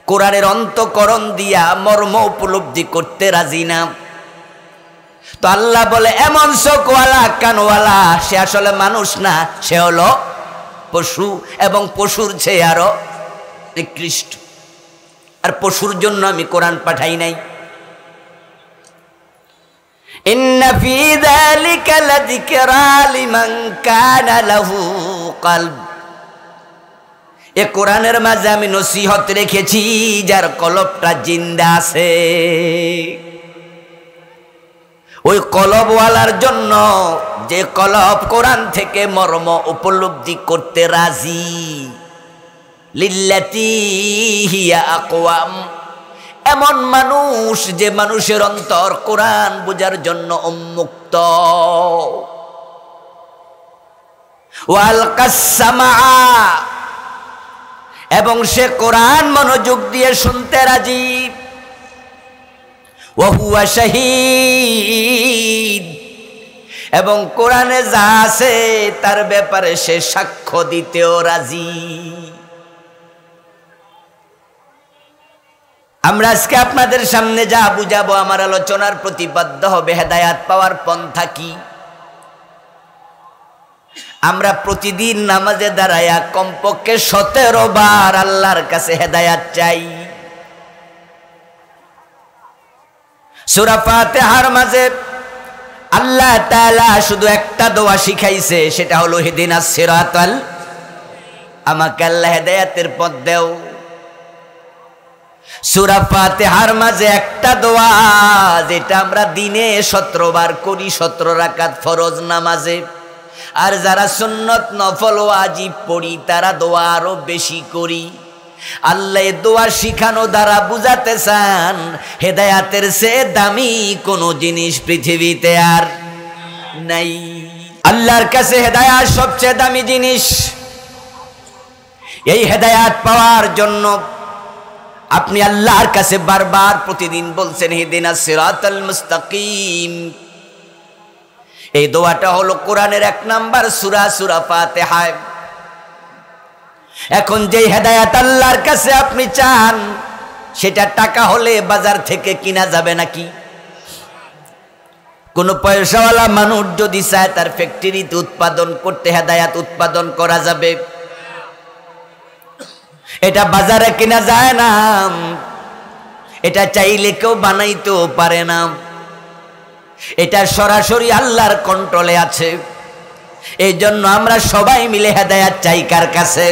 S1: কোরআনের অন্তঃকরণ দিয়া মর্ম উপলব্ধি করতে রাজি না। তো আল্লাহ বলে এমন চোখওয়ালা কানওয়ালা সে আসলে মানুষ না, সে হলো পশু, এবং পশুর চেয়ে আরো নিকৃষ্ট। আর পশুর জন্য আমি কোরআন পাঠাই নাই। ইন্না ফি যালিকা লাযিকরা লিমান কানা লাহু কলব, এ কোরআনের মাঝে আমি নসিহত রেখেছি যার কলবটা জিন্দা আছে। ওই কলবওয়ালার জন্য, যে কলব কোরআন থেকে মর্ম উপলব্ধি করতে রাজি। লিল্লাতি হিয়া আকওয়াম, এমন মানুষ যে মানুষের অন্তর কোরআন বোঝার জন্য উন্মুক্ত। ওয়ালকাস সামআ, এবং সে কোরআন মনোযোগ দিয়ে শুনতে রাজি। ওয়াহুয়া শাহীদ, এবং কোরআনে যা আছে তার ব্যাপারে সে সাক্ষ্য দিতেও রাজি। আমরা আজকে আপনাদের সামনে যা বুঝাবো, আমার আলোচনার প্রতিপাদ্য হবে হেদায়াত পাওয়ার পন্থা কি। আমরা প্রতিদিন নামাজে দাঁড়ায়া কমপক্ষে 17 বার আল্লাহর কাছে হেদায়াত চাই। সূরা ফাতিহার মাঝে আল্লাহ তাআলা শুধু একটা দোয়া শিখাইছে, সেটা হলো ইহদিনাস সিরাতাল, আমাকে আল্লাহ হেদায়েতের পথ দাও। সূরা ফাতিহার মাঝে একটা দোয়া যেটা আমরা দিনে 17 বার করি, 17 রাকাত ফরজ নামাজে। আর যারা সুন্নত নফল ওয়াজিব পড়ি তারা দোয়া আরো বেশি করি। আল্লাহ দোয়া শিখানো দ্বারা বুঝাতে চান হেদায়াতের চেয়ে দামি কোনো জিনিস পৃথিবীতে আর নাই। আল্লাহর কাছে হেদায়াত সবচেয়ে দামি জিনিস। এই হেদায়াত পাওয়ার জন্য আপনি আল্লাহর কাছে বারবার প্রতিদিন বলছেন ইহদিনাস সিরাতাল মুস্তাকিম। এই দোয়াটা হলো কোরআনের 1 নাম্বার সূরা, সূরা ফাতিহা। এখন যে হেদায়াত আল্লাহর কাছে আপনি চান, সেটা টাকা হলে বাজার থেকে কিনা যাবে নাকি? কোন পয়সাওয়ালা মানুষ যদি চায় তার ফ্যাক্টরিতে উৎপাদন করতে হেদায়াত উৎপাদন করা যাবে? এটা বাজারে কিনা যায় না, এটা চাইলে কেউ বানাইতেও পারে না। এটা সরাসরি আল্লাহর কন্ট্রোলে আছে। এই জন্য আমরা সবাই মিলে হেদায়াত চাই কার কাছে?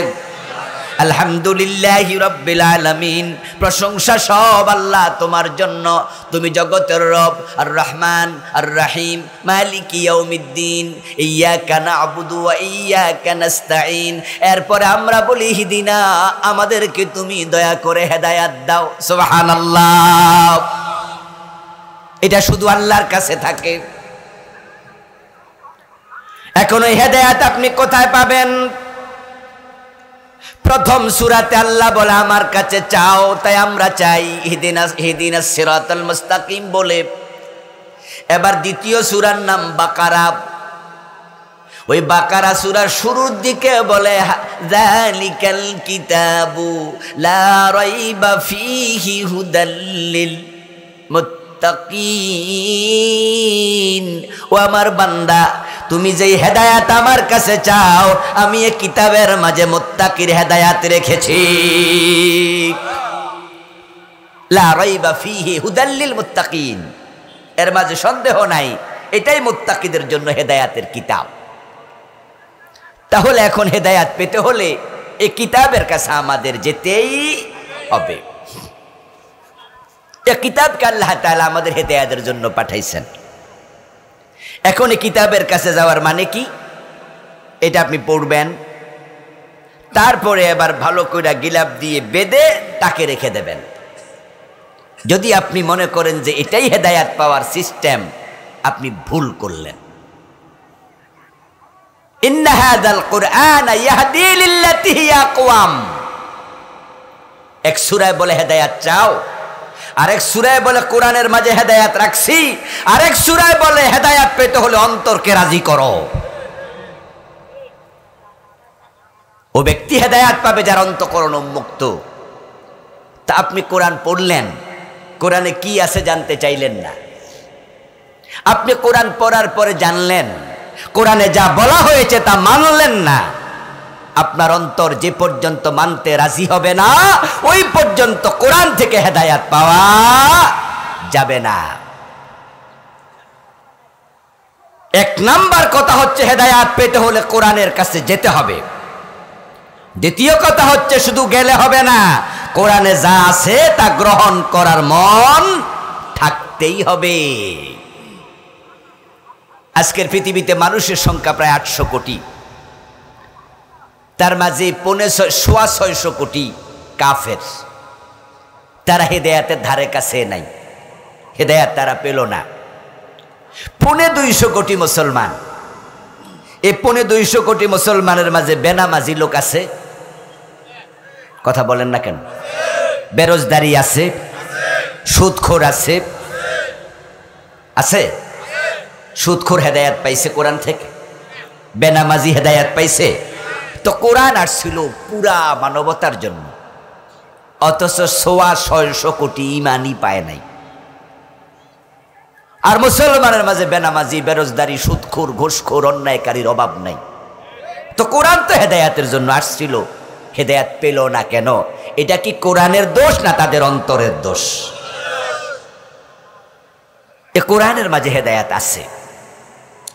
S1: আলহামদুলিল্লাহি রাব্বিল আলামিন। প্রশংসা সব আল্লাহ তোমার জন্য, তুমি জগতের রব। আর রহমান আর রহিম, মালিকি ইয়াউমিদ্দিন, ইয়্যাকা না'বুদু ওয়া ইয়্যাকা নাস্তাঈন। এরপরে আমরা বলি ইহদিনা, আমাদেরকে তুমি দয়া করে হেদায়াত দাও। সুবহানাল্লাহ। এটা শুধু আল্লাহর কাছে থাকে। এখন ওই হেদায়াত আপনি কোথায় পাবেন? প্রথম সূরাতে আল্লাহ বলে আমার কাছে চাও, তাই আমরা চাই ইহদিনাস সিরাতাল মুস্তাকিম বলে। এবার দ্বিতীয় সূরার নাম বাকারা। ওই বাকারা সূরার শুরুর দিকে বলে যালিকাল কিতাবু লা রাইবা ফীহি হুদাল লিল মুত্তাকিন। মুত্তাকিন। ও আমার বান্দা, তুমি যেই হেদায়াত আমার কাছে চাও, আমি এই কিতাবের মাঝে মুত্তাকির হেদায়াত রেখেছি। লা রাইবা ফীহি হুদাল লিল মুত্তাকিন, এর মাঝে সন্দেহ নাই, এটাই মুত্তাকিদের জন্য হেদায়াতের কিতাব। তাহলে এখন হেদায়াত পেতে হলে এই কিতাবের কাছে আমাদের যেতেই হবে। এই কিতাবকে আল্লাহ তাআলা আমাদের হেদায়াতের জন্য পাঠাইছেন। এখন এই কিতাবের কাছে যাওয়ার মানে কি? এটা আপনি পড়বেন, তারপরে এবার ভালো করে গিলাপ দিয়ে বেঁধে তাকে রেখে দেবেন। যদি আপনি মনে করেন যে এটাই হেদায়াত পাওয়ার সিস্টেম, আপনি ভুল করলেন। ইন্না হাযাল কুরআন ইয়াহদি লিল্লাতী হিয়া আকওয়াম। এক সূরায় বলে হেদায়াত চাও, আরেক সূরায় বলে কোরআনের মাঝে হেদায়াত রাখছি, আরেক সূরায় বলে হেদায়াত পেতে হলে অন্তরকে রাজি করো। ও ব্যক্তি হেদায়াত পাবে যার অন্তঃকরণ উন্মুক্ত। তা আপনি কোরআন পড়লেন, কোরআনে কি আছে জানতে চাইলেন না। আপনি কোরআন পড়ার পরে জানলেন, কোরআনে যা বলা হয়েছে তা মানলেন না। আপনার অন্তর যে পর্যন্ত মানতে রাজি হবে না, ওই পর্যন্ত কোরআন থেকে হেদায়াত পাওয়া যাবে না। এক নাম্বার কথা হচ্ছে হেদায়াত পেতে হলে কোরআনের কাছে যেতে হবে। দ্বিতীয় কথা হচ্ছে শুধু গেলে হবে না, কোরআনে যা আছে তা গ্রহণ করার মন থাকতেই হবে। আজকের পৃথিবীতে মানুষের সংখ্যা প্রায় 800 কোটি, তার মাঝে 650 কোটি কাফের। তারা হেদায়াতের ধারে কাছে নাই, হেদায়াত তারা পেল না। 250 কোটি মুসলমান, এই 250 কোটি মুসলমানের মাঝে বেনামাজি লোক আছে, কথা বলেন না কেন? বেরোজগারি আছে, সুদখোর আছে, আছে। সুদখোর হেদায়াত পাইছে কোরআন থেকে, বেনামাজি হেদায়াত পাইছে। তো কোরআন আসছিল পুরা মানবতার জন্য, অথচ 650 কোটি ইমানই পায় নাই। আর মুসলমানের মাঝে বেনামাজি, বেরোজগারি, সুদখোর, ঘুষখোর, অন্যায়কারীর অভাব নাই। তো কোরআন তো হেদায়াতের জন্য আসছিল, হেদায়াত পেল না কেন? এটা কি কোরআনের দোষ না তাদের অন্তরের দোষ? এ কোরআনের মাঝে হেদায়াত আছে,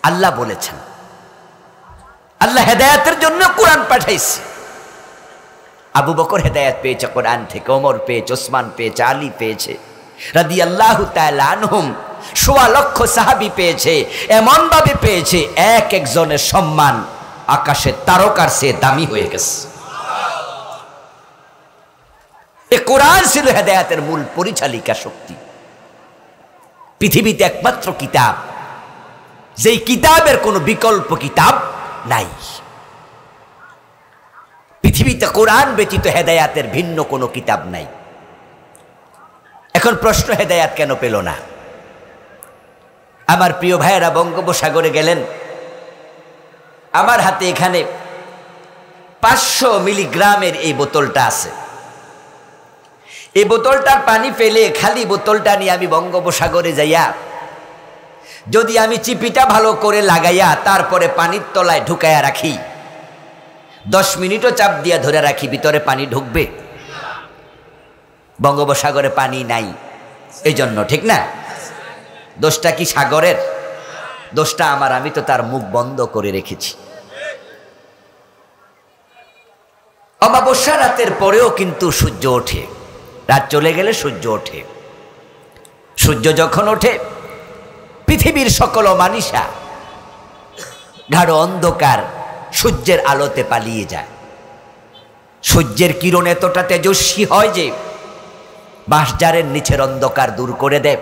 S1: আল্লাহ বলেছেন। আল্লাহ হেদায়াতের জন্য কোরআন পাঠাইছে। আবু বকর হেদায়াত পেয়েছে কোরআন থেকে, ওমর পেয়েছে, ওসমান পেয়েছে, আলী পেয়েছে রাদিয়াল্লাহু তাআলা আনহুম। 1.25 লক্ষ সাহাবী পেয়েছে। এমন ভাবে পেয়েছে এক একজনের সম্মান আকাশের তারকার চেয়ে দামি হয়ে গেছে। এ কোরআন ছিল হেদায়াতের মূল পরিচালিকা শক্তি। পৃথিবীতে একমাত্র কিতাব, যেই কিতাবের কোনো বিকল্প কিতাব নাই। পৃথিবীতে কোরআন ব্যতীত হেদায়াতের ভিন্ন কোনো কিতাব নাই। এখন প্রশ্ন, হেদায়াত কেন পেল না? আমার প্রিয় ভাইয়েরা বঙ্গোপসাগরে গেলেন, আমার হাতে এখানে 500 মিলিগ্রামের এই বোতলটা আছে। এই বোতলটার পানি ফেলে খালি বোতলটা নিয়ে আমি বঙ্গোপসাগরে যাইয়া যদি আমি চিপিটা ভালো করে লাগাইয়া তারপরে পানির তলায় ঢুকাইয়া রাখি, 10 মিনিটও চাপ দিয়া ধরে রাখি, ভিতরে পানি ঢুকবে? বঙ্গোপসাগরে পানি নাই এই জন্য, ঠিক না? দোষটা কি সাগরের? দোষটা আমার, আমি তো তার মুখ বন্ধ করে রেখেছি। অমাবস্যা রাতের পরেও কিন্তু সূর্য ওঠে, রাত চলে গেলে সূর্য ওঠে। সূর্য যখন ওঠে পৃথিবীর সকল মানিষা গাঢ় অন্ধকার সূর্যের আলোতে পালিয়ে যায়। সূর্যের কিরণ এতটা তেজস্বী হয় যে বাঁশঝাড়ের নিচের অন্ধকার দূর করে দেয়।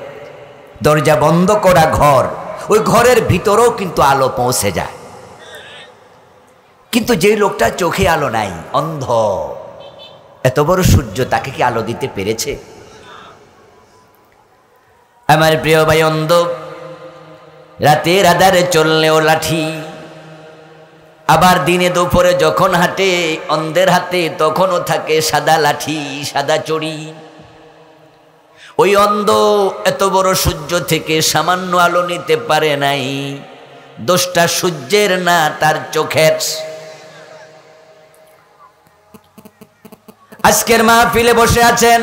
S1: দরজা বন্ধ করা ঘর, ওই ঘরের ভিতরেও কিন্তু আলো পৌঁছে যায়। কিন্তু যে লোকটা চোখে আলো নাই, অন্ধ, এত বড় সূর্য তাকে কি আলো দিতে পেরেছে? আমার প্রিয় ভাই, অন্ধ রাতের আধারে চললেও লাঠি, আবার দিনে দুপুরে যখন হাঁটে অন্ধের হাতে তখনও থাকে সাদা লাঠি, সাদা চড়ি। ওই অন্ধ এত বড় সূর্য থেকে সামান্য আলো নিতে পারে নাই, দোষটা সূর্যের না, তার চোখের। আজকের মাহফিলে বসে আছেন,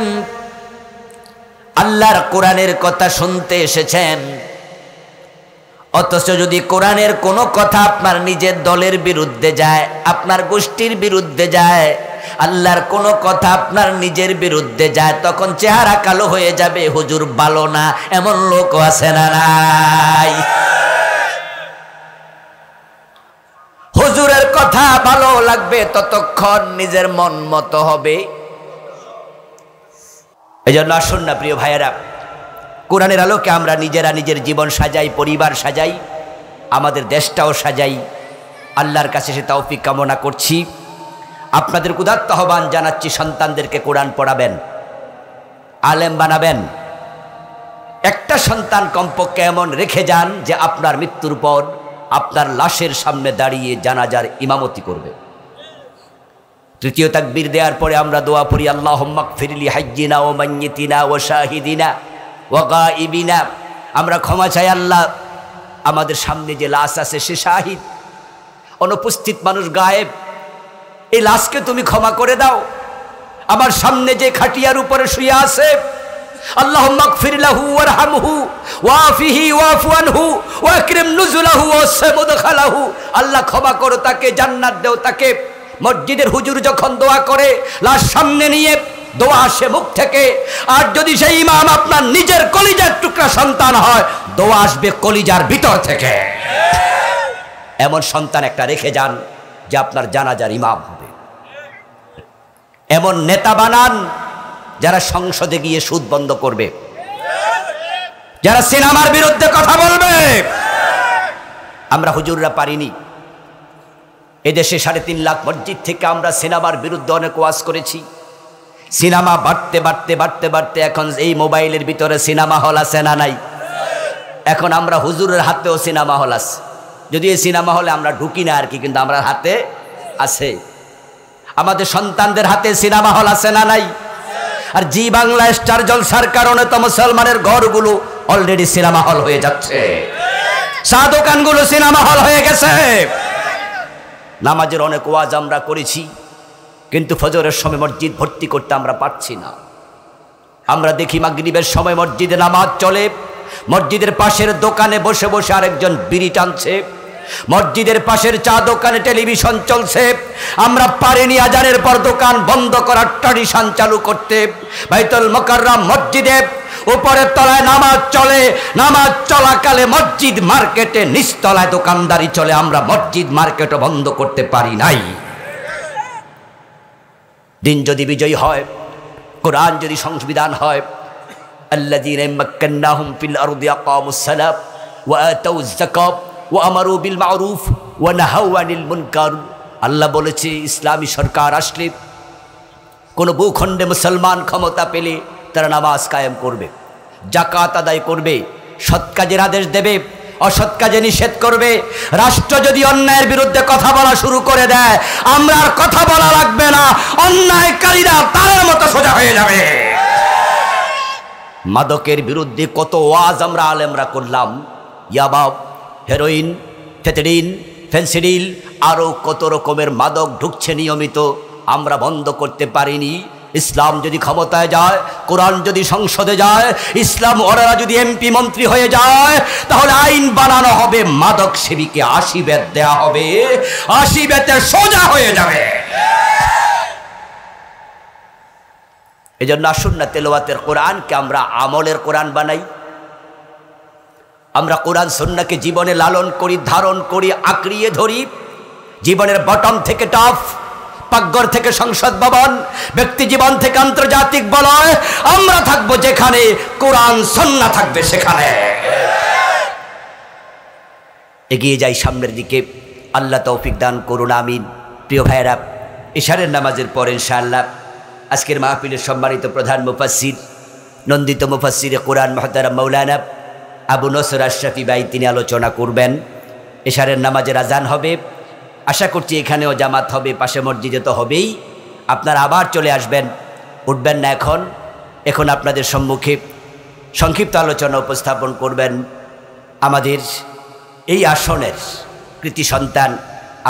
S1: আল্লাহর কোরআনের কথা শুনতে এসেছেন, অথচ যদি কোরআনের কোনো কথা আপনার নিজের দলের বিরুদ্ধে যায়, আপনার গোষ্ঠীর বিরুদ্ধে যায়, আল্লাহর কোনো কথা আপনার নিজের বিরুদ্ধে যায়, তখন চেহারা কালো হয়ে যাবে, হুজুর ভালো না, এমন লোক আছে না নাই? হুজুরের কথা ভালো লাগবে ততক্ষণ নিজের মন মতো হবে। এই জন্য আসুন না প্রিয় ভাইয়েরা, কোরআনের আলোকে আমরা নিজেরা নিজের জীবন সাজাই, পরিবার সাজাই, আমাদের দেশটাও সাজাই। আল্লাহর কাছে সে তৌফিক কামনা করছি। আপনাদের উদাত্ত আহ্বান জানাচ্ছি, সন্তানদেরকে কোরআন পড়াবেন, আলেম বানাবেন। একটা সন্তান কমপক্ষে এমন রেখে যান যে আপনার মৃত্যুর পর আপনার লাশের সামনে দাঁড়িয়ে জানাজার ইমামতি করবে। তৃতীয় তাকবীর দেওয়ার পরে আমরা দোয়া পড়ি, আল্লাহুম্মা গফিরলি হাজ্জিনা ওয়া মাইয়িতিনা ওয়া শাহিদিনা ওয়া গায়িবিনা। আমরা ক্ষমা চাই আল্লাহ, আমাদের সামনে যে লাশ আছে সে শাহিদ, অনুপস্থিত মানুষ গায়েব, এই লাশকে তুমি ক্ষমা করে দাও। আমার সামনে যে খাটিয়ার উপরে শুয়ে আছে, আল্লাহুম্মা গফির লাহু ওয়ারহামহু ওয়াফিহি ওয়াফু আনহু ওয়াকরিম নুজুলাহু ওয়াসি মুদখালাহু। আল্লাহ ক্ষমা করো তাকে, জান্নাত দাও তাকে। মসজিদের হুজুর যখন দোয়া করে, লাশ সামনে নিয়ে দোয়া আসে মুখ থেকে। আর যদি সেই ইমাম আপনার নিজের কলিজার টুকরা সন্তান হয়, দোয়া আসবে কলিজার ভিতর থেকে। এমন সন্তান একটা রেখে যান যে আপনার জানাজার ইমাম হবে। এমন নেতা বানান যারা সংসদে গিয়ে সুদ বন্ধ করবে, যারা সিনেমার বিরুদ্ধে কথা বলবে। আমরা হুজুররা পারিনি। এদেশে 3.5 লাখ মসজিদ থেকে আমরা সিনেমার বিরুদ্ধে অনেক ওয়াজ করেছি। সিনেমা বাড়তে বাড়তে বাড়তে বাড়তে এখন এই মোবাইলের ভিতরে সিনেমা হল আছে না নাই? এখন আমরা হুজুরের হাতেও সিনেমা হল আছে, যদি এই সিনেমা হলে আমরা ঢুকি না আর কি, কিন্তু আমরা হাতে আছে। আমাদের সন্তানদের হাতে সিনেমা হল আছে না নাই? আর জি বাংলা স্টার জলসার কারণে তো মুসলমানের ঘরগুলো অলরেডি সিনেমা হল হয়ে যাচ্ছে, চা দোকানগুলো সিনেমা হল হয়ে গেছে। নামাজের অনেক ওয়াজ আমরা করেছি, কিন্তু ফজরের সময় মসজিদ ভর্তি করতে আমরা পারছি না। আমরা দেখি মাগরিবের সময় মসজিদে নামাজ চলে, মসজিদের পাশের দোকানে বসে বসে আরেকজন বিড়ি টানছে, মসজিদের পাশের চা দোকানে টেলিভিশন চলছে। আমরা পারিনি আজানের পর দোকান বন্ধ করার ট্র্যাডিশন চালু করতে। বাইতুল মুকাররম মসজিদে উপরের তলায় নামাজ চলে, নামাজ চলাকালে মসজিদ মার্কেটে নিচতলায় দোকানদারি চলে। আমরা মসজিদ মার্কেটও বন্ধ করতে পারি নাই। দিন যদি বিজয়ী হয়, কোরআন যদি সংবিধান হয়, আল্লাযীনা মাক্কান্নাহুম ফিল আরদি আকামুস সালাত ওয়া আতাউয যাকাত ওয়া আমারু বিল মা'রুফ ওয়া নাহাউ আনিল মুনকার। আল্লাহ বলেছে, ইসলামী সরকার আসলে, কোন ভূখণ্ডে মুসলমান ক্ষমতা পেলে তারা নামাজ কায়েম করবে, যাকাত আদায় করবে, সৎ কাজের আদেশ দেবে, অসৎ কাজে নিষেধ করবে। রাষ্ট্র যদি অন্যায়ের বিরুদ্ধে কথা বলা শুরু করে দেয়, আমরা আর কথা বলা লাগবে না, অন্যায়কারীরা তার মতো সোজা হয়ে যাবে। মাদকের বিরুদ্ধে কত ওয়াজ আমরা আলেমরা করলাম, ইয়াবা, হেরোইন, ফেতরিন, ফেন্সিডিল, আরও কত রকমের মাদক ঢুকছে নিয়মিত, আমরা বন্ধ করতে পারিনি। ইসলাম যদি ক্ষমতায় যায়, কোরআন যদি সংসদে যায়, ইসলাম ওরা যদি এমপি মন্ত্রী হয়ে যায়, তাহলে আইন বানানো হবে, মাদক সেবীকে 80 বেত দেওয়া হবে, 80 বেতে সোজা হয়ে যাবে। এই জন্য আসুন না, তেলাওয়াতের কোরআনকে আমরা আমলের কোরআন বানাই। আমরা কোরআন সুন্নাহকে জীবনে লালন করি, ধারণ করি, আঁকড়িয়ে ধরি। জীবনের বটম থেকে টপ, পাকঘর থেকে সংসদ ভবন, ব্যক্তি জীবন থেকে আন্তর্জাতিক বলয়, আমরা থাকবো যেখানে কোরআন সুন্নাহ থাকবে সেখানে। এগিয়ে যাই সামনের দিকে, আল্লাহ তৌফিক দান করুন, আমিন। প্রিয় ভাইয়েরা, ইশারের নামাজের পর ইনশাআল্লাহ আজকের মাহফিলের সম্মানিত প্রধান মুফাসসির, নন্দিত মুফাসসিরে কোরআন মুহতারাম মাওলানা আবু নসর আশরাফি ভাই তিনি আলোচনা করবেন। ইশারের নামাজের আজান হবে, আশা করছি এখানেও জামাত হবে, পাশে মসজিদে তো হবেই। আপনারা আবার চলে আসবেন, উঠবেন না এখন। এখন আপনাদের সম্মুখে সংক্ষিপ্ত আলোচনা উপস্থাপন করবেন আমাদের এই আসনের কৃতি সন্তান,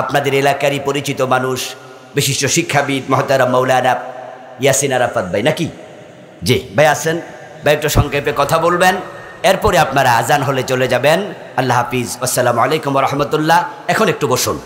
S1: আপনাদের এলাকারই পরিচিত মানুষ, বিশিষ্ট শিক্ষাবিদ মহতারাম মৌলানা ইয়াসিন আরাফাত ভাই, নাকি? জি ভাই আছেন, ভাই একটু সংক্ষেপে কথা বলবেন, এরপরে আপনারা আজান হলে চলে যাবেন। আল্লাহ হাফিজ, আসসালামু আলাইকুম ওয়া রাহমাতুল্লাহ। এখন একটু বসুন।